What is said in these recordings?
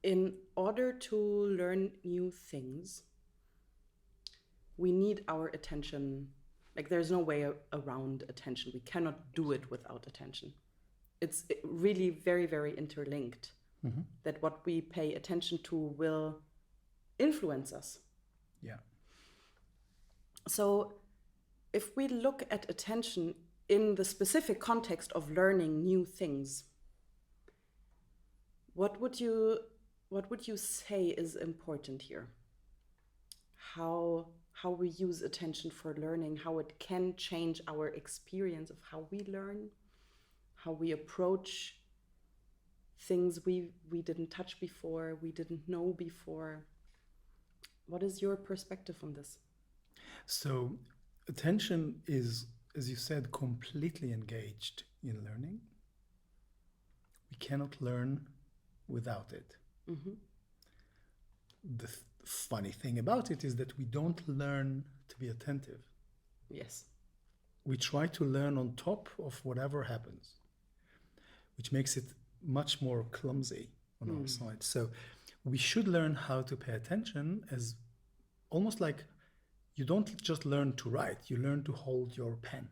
in order to learn new things, we need our attention. Like, there's no way around attention. We cannot do it without attention. It's really very, very interlinked. That what we pay attention to will influence us. Yeah. So if we look at attention in the specific context of learning new things, what would you say is important here? How we use attention for learning, how it can change our experience of how we learn, how we approach things we didn't touch before, we didn't know before. What is your perspective on this? So attention is, as you said, completely engaged in learning. We cannot learn without it. The funny thing about it is that we don't learn to be attentive. Yes. We try to learn on top of whatever happens, which makes it much more clumsy on our side. So we should learn how to pay attention as almost like you don't just learn to write, you learn to hold your pen.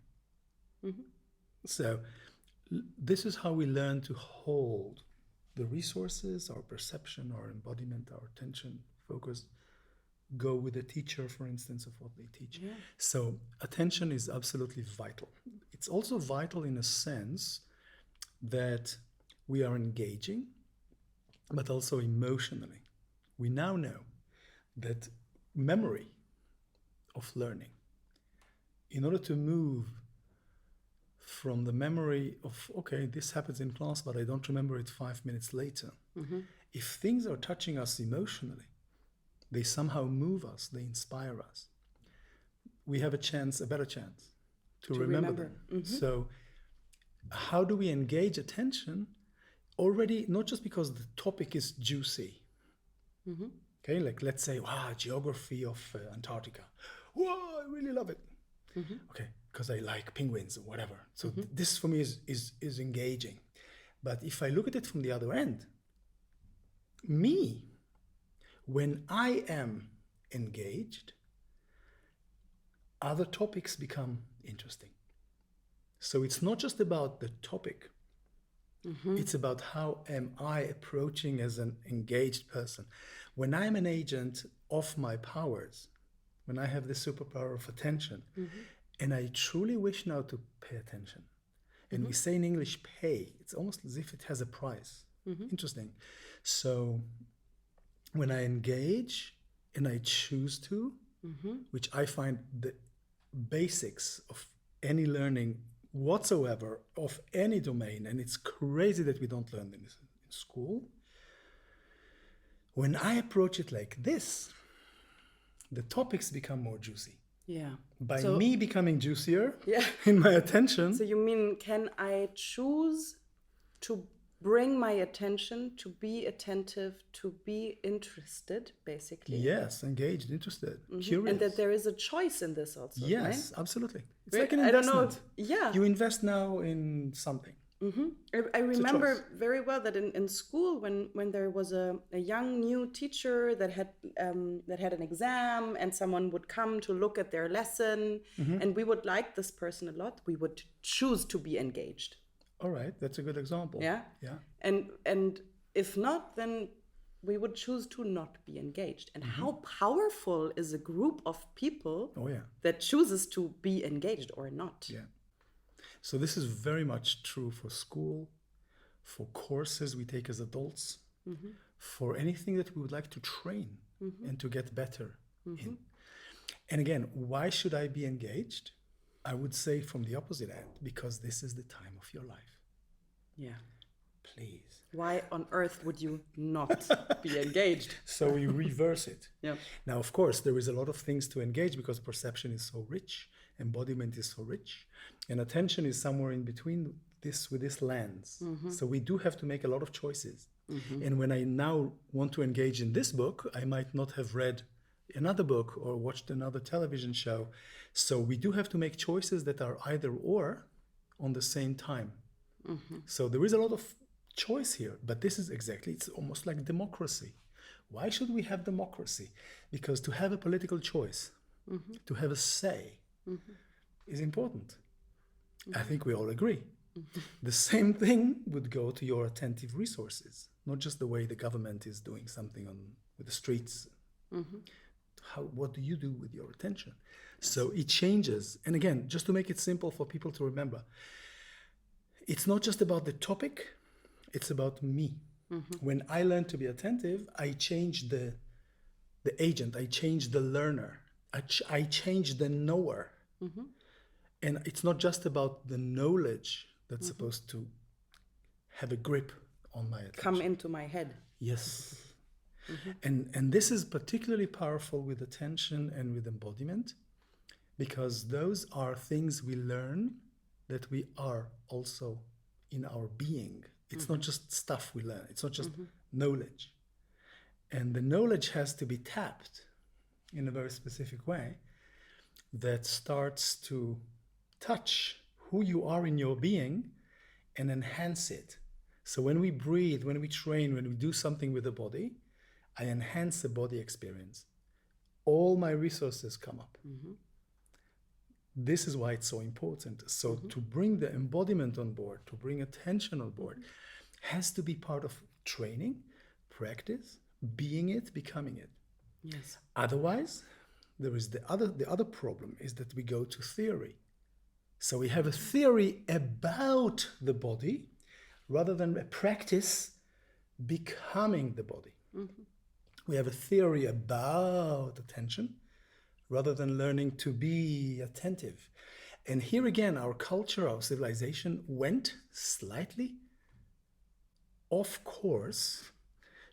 So this is how we learn to hold the resources, our perception, our embodiment, our attention, focus, go with the teacher, for instance, of what they teach. Yeah. So attention is absolutely vital. It's also vital in a sense that we are engaging, but also emotionally. We now know that memory of learning, in order to move from the memory of, okay, this happens in class, but I don't remember it 5 minutes later. If things are touching us emotionally, they somehow move us, they inspire us. We have a better chance to remember them. So how do we engage attention? Already, not just because the topic is juicy. Okay, like let's say, wow, geography of Antarctica. Whoa, I really love it. Okay, because I like penguins or whatever. So this for me is engaging. But if I look at it from the other end, me, when I am engaged, other topics become interesting. So it's not just about the topic. It's about how am I approaching as an engaged person. When I'm an agent of my powers, when I have the superpower of attention, and I truly wish now to pay attention, and we say in English pay, it's almost as if it has a price. Interesting. So when I engage and I choose to, which I find the basics of any learning whatsoever of any domain, and it's crazy that we don't learn this in school. When I approach it like this, the topics become more juicy. Yeah. By me becoming juicier Yeah. in my attention. So you mean, can I choose to bring my attention, to be attentive, to be interested, basically? Yes, engaged, interested, curious. And that there is a choice in this also, yes, right? absolutely. It's Right, like an I don't investment. know. Yeah. You invest now in something. I remember very well that in school, when there was a young new teacher that had an exam, and someone would come to look at their lesson, and we would like this person a lot, we would choose to be engaged. All right, that's a good example. Yeah. Yeah. And if not, then we would choose to not be engaged. And how powerful is a group of people that chooses to be engaged or not? Yeah. So this is very much true for school, for courses we take as adults, for anything that we would like to train and to get better in. And again, why should I be engaged? I would say from the opposite end, because this is the time of your life. Yeah. Please. Why on earth would you not be engaged? So we reverse it. Yeah. Now, of course, there is a lot of things to engage because perception is so rich, embodiment is so rich, and attention is somewhere in between this with this lens. So we do have to make a lot of choices. And when I now want to engage in this book, I might not have read another book or watched another television show. So we do have to make choices that are either or on the same time. So there is a lot of choice here. But this is exactly, it's almost like democracy. Why should we have democracy? Because to have a political choice, to have a say, is important. I think we all agree. The same thing would go to your attentive resources, not just the way the government is doing something with the streets. What do you do with your attention? So it changes. And again, just to make it simple for people to remember, it's not just about the topic, it's about me. When I learn to be attentive, I change the agent, I change the learner, I change the knower. And it's not just about the knowledge that's supposed to have a grip on my attention. Come into my head. Yes. And this is particularly powerful with attention and with embodiment, because those are things we learn that we are also in our being. It's not just stuff we learn. It's not just knowledge. And the knowledge has to be tapped in a very specific way that starts to touch who you are in your being and enhance it. So when we breathe, when we train, when we do something with the body, I enhance the body experience. All my resources come up. This is why it's so important. So to bring the embodiment on board, to bring attention on board, has to be part of training, practice, being it, becoming it. Yes. Otherwise, there is the other problem is that we go to theory. So we have a theory about the body rather than a practice becoming the body. We have a theory about attention rather than learning to be attentive. And here again, our culture, our civilization went slightly off course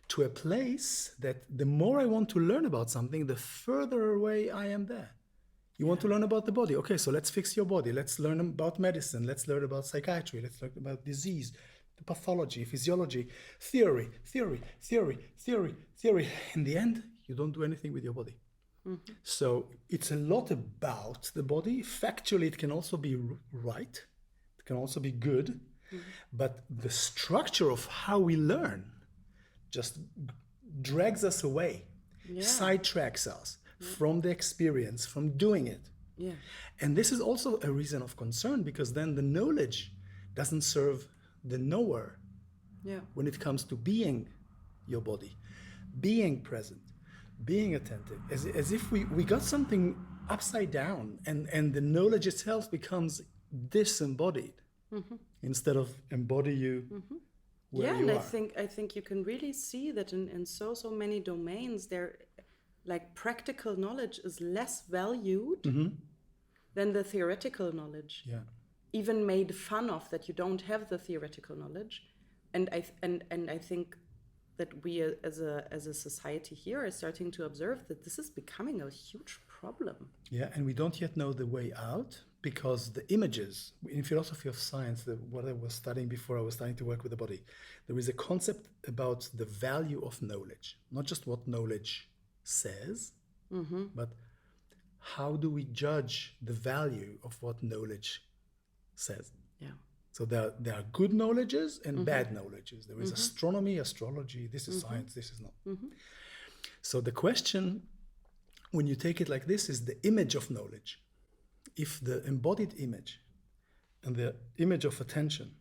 to a place that the more I want to learn about something, the further away I am there. You want to learn about the body. Okay, so let's fix your body. Let's learn about medicine. Let's learn about psychiatry. Let's learn about disease, the pathology, physiology, theory. In the end, you don't do anything with your body. So it's a lot about the body. Factually, it can also be right. It can also be good. But the structure of how we learn just drags us away, sidetracks us from the experience, from doing it. And this is also a reason of concern, because then the knowledge doesn't serve the knower when it comes to being your body, being present, being attentive, as if we got something upside down, and the knowledge itself becomes disembodied instead of embody you where you and are. I think you can really see that in so many domains there, like, practical knowledge is less valued than the theoretical knowledge. Even made fun of, that you don't have the theoretical knowledge. And I think that we as a society here are starting to observe that this is becoming a huge problem. And we don't yet know the way out, because the images in philosophy of science, what I was studying before I was starting to work with the body, there is a concept about the value of knowledge, not just what knowledge says, but how do we judge the value of what knowledge says. So there are good knowledges and bad knowledges. There is astronomy, astrology, this is science, this is not. So the question, when you take it like this, is the image of knowledge. If the embodied image and the image of attention,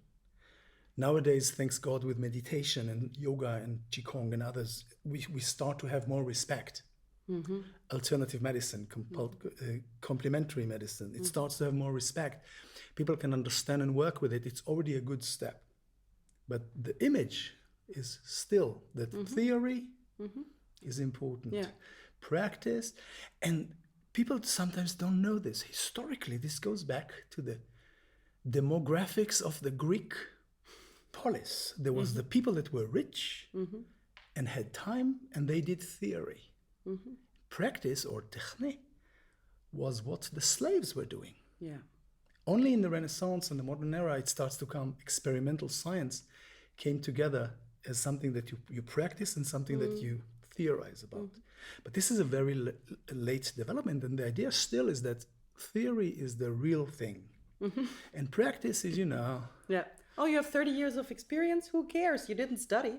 nowadays, thanks God, with meditation and yoga and Qigong and others, we start to have more respect. Alternative medicine, complementary medicine, it starts to have more respect. People can understand and work with it. It's already a good step. But the image is still that theory is important. Practice, and people sometimes don't know this. Historically, this goes back to the demographics of the Greek polis. There was the people that were rich and had time, and they did theory. Practice, or techne, was what the slaves were doing. Only in the Renaissance and the modern era, it starts to come. Experimental science came together as something that you practice and something that you theorize about. But this is a very late development, and the idea still is that theory is the real thing. And practice is, Oh, you have 30 years of experience? Who cares? You didn't study.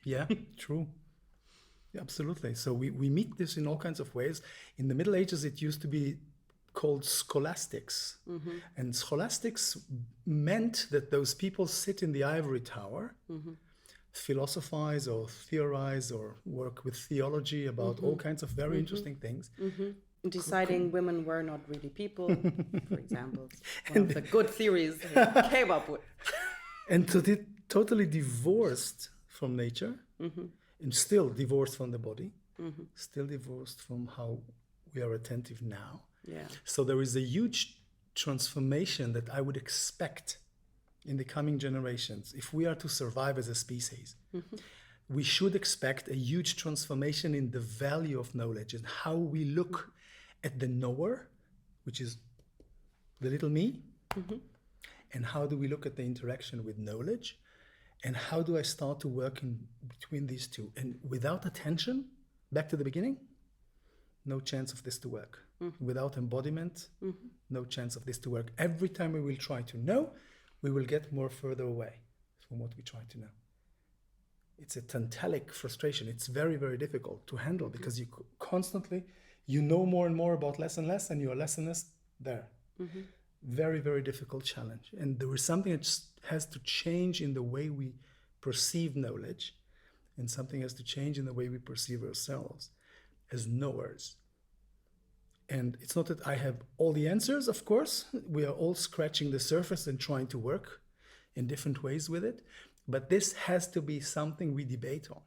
Yeah, true. Yeah, absolutely. So we meet this in all kinds of ways. In the Middle Ages, it used to be called scholastics. And scholastics meant that those people sit in the ivory tower, philosophize or theorize or work with theology about all kinds of very interesting things. Deciding women were not really people, for example. One of the good theories they came up with. And totally divorced from nature, and still divorced from the body, still divorced from how we are attentive now. Yeah. So there is a huge transformation that I would expect in the coming generations. If we are to survive as a species, we should expect a huge transformation in the value of knowledge and how we look at the knower, which is the little me, and how do we look at the interaction with knowledge, and how do I start to work in between these two. And without attention, back to the beginning, no chance of this to work. Without embodiment, no chance of this to work. Every time we will try to know, we will get more further away from what we try to know. It's a tantalic frustration. It's very, very difficult to handle because you constantly, you know more and more about less and less, and you are less and less there. Very, very difficult challenge. And there is something that just has to change in the way we perceive knowledge, and something has to change in the way we perceive ourselves as knowers. And it's not that I have all the answers, of course. We are all scratching the surface and trying to work in different ways with it. But this has to be something we debate on.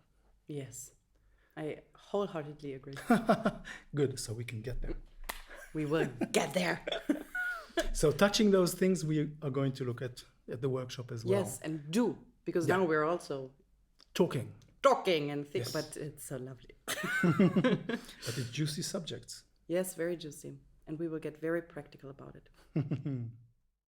Yes, I wholeheartedly agree. Good, so we can get there. We will get there. So touching those things, we are going to look at the workshop as well. Yes, and do, because now we're also talking and think, yes. But it's so lovely. But it's juicy subjects. Yes, very juicy. And we will get very practical about it.